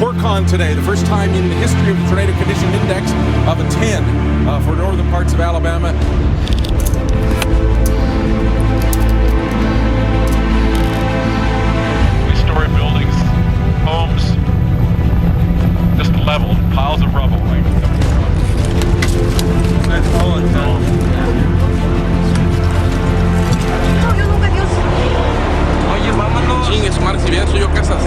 Torcon today, the first time in the history of the tornado condition index of a 10 for northern parts of Alabama. Three-story buildings, homes, just leveled, piles of rubble. That's all it's done. Oye, vámonos. Chingue su madre, si bien soy yo casas.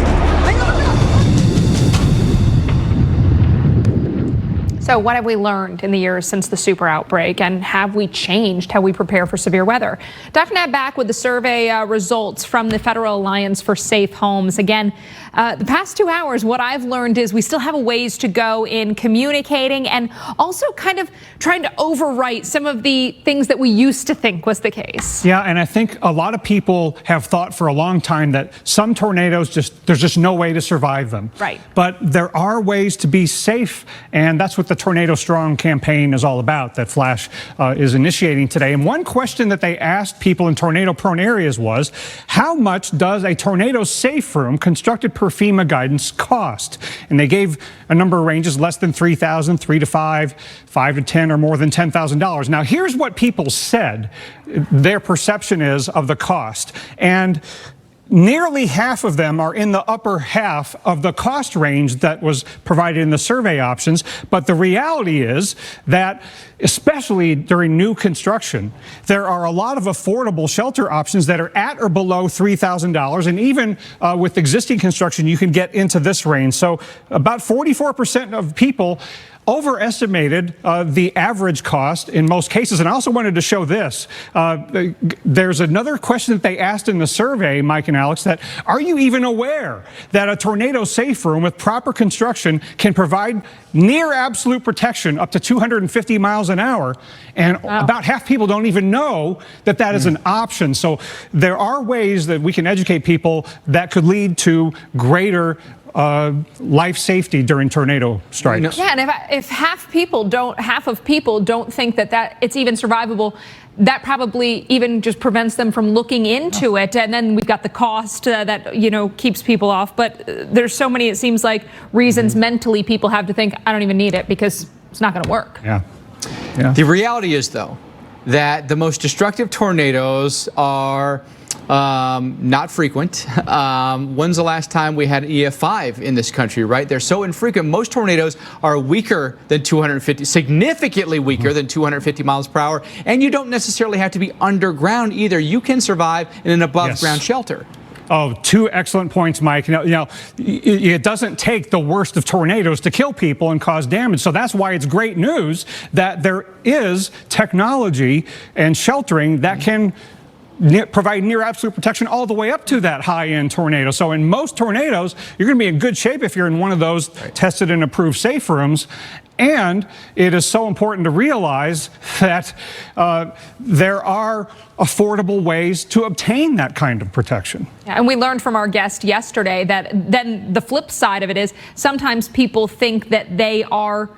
So what have we learned in the years since the super outbreak, and have we changed how we prepare for severe weather? Dr. Nat back with the survey results from the Federal Alliance for Safe Homes. Again, the past 2 hours, what I've learned is we still have a ways to go in communicating and also kind of trying to overwrite some of the things that we used to think was the case. Yeah, and I think a lot of people have thought for a long time that some tornadoes there's just no way to survive them. Right. But there are ways to be safe, and that's what the Tornado Strong campaign is all about that Flash is initiating today. And one question that they asked people in tornado-prone areas was, how much does a tornado safe room constructed per FEMA guidance cost? And they gave a number of ranges, less than $3,000, $3,000 to $5,000, $5,000 to $10,000, or more than $10,000. Now, here's what people said their perception is of the cost. And nearly half of them are in the upper half of the cost range that was provided in the survey options. But the reality is that, especially during new construction, there are a lot of affordable shelter options that are at or below $3,000. And even with existing construction, you can get into this range. So about 44% of people overestimated the average cost in most cases. And I also wanted to show this. There's another question that they asked in the survey, Mike and Alex, that are you even aware that a tornado safe room with proper construction can provide near absolute protection up to 250 miles an hour? And about half people don't even know that that is an option. So there are ways that we can educate people that could lead to greater life safety during tornado strikes. Yeah, and if half of people don't think that it's even survivable, that probably even just prevents them from looking into it. And then we've got the cost that keeps people off. But there's so many, it seems like, reasons mentally people have to think, I don't even need it because it's not going to work. Yeah. The reality is, though, that the most destructive tornadoes are not frequent. When's the last time we had an EF5 in this country, right? They're so infrequent. Most tornadoes are weaker than 250, significantly weaker than 250 miles per hour. And you don't necessarily have to be underground either. You can survive in an above ground shelter. Oh, two excellent points, Mike. It doesn't take the worst of tornadoes to kill people and cause damage. So that's why it's great news that there is technology and sheltering that can provide near absolute protection all the way up to that high-end tornado. So in most tornadoes, you're going to be in good shape if you're in one of those tested and approved safe rooms. And it is so important to realize that there are affordable ways to obtain that kind of protection. And we learned from our guest yesterday that then the flip side of it is sometimes people think that they are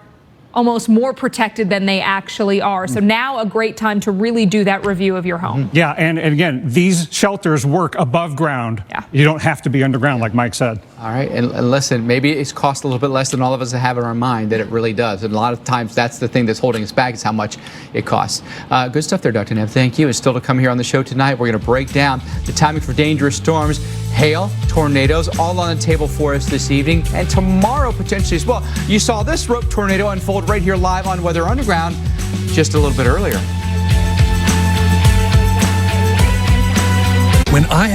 almost more protected than they actually are. So now a great time to really do that review of your home. Yeah, and again, these shelters work above ground. Yeah. You don't have to be underground, like Mike said. All right, and listen, maybe it's cost a little bit less than all of us have in our mind that it really does. And a lot of times that's the thing that's holding us back is how much it costs. Good stuff there, Dr. Nev. Thank you. And still to come here on the show tonight, we're going to break down the timing for dangerous storms, hail, tornadoes, all on the table for us this evening. And tomorrow, potentially as well. You saw this rope tornado unfold right here live on Weather Underground just a little bit earlier. When I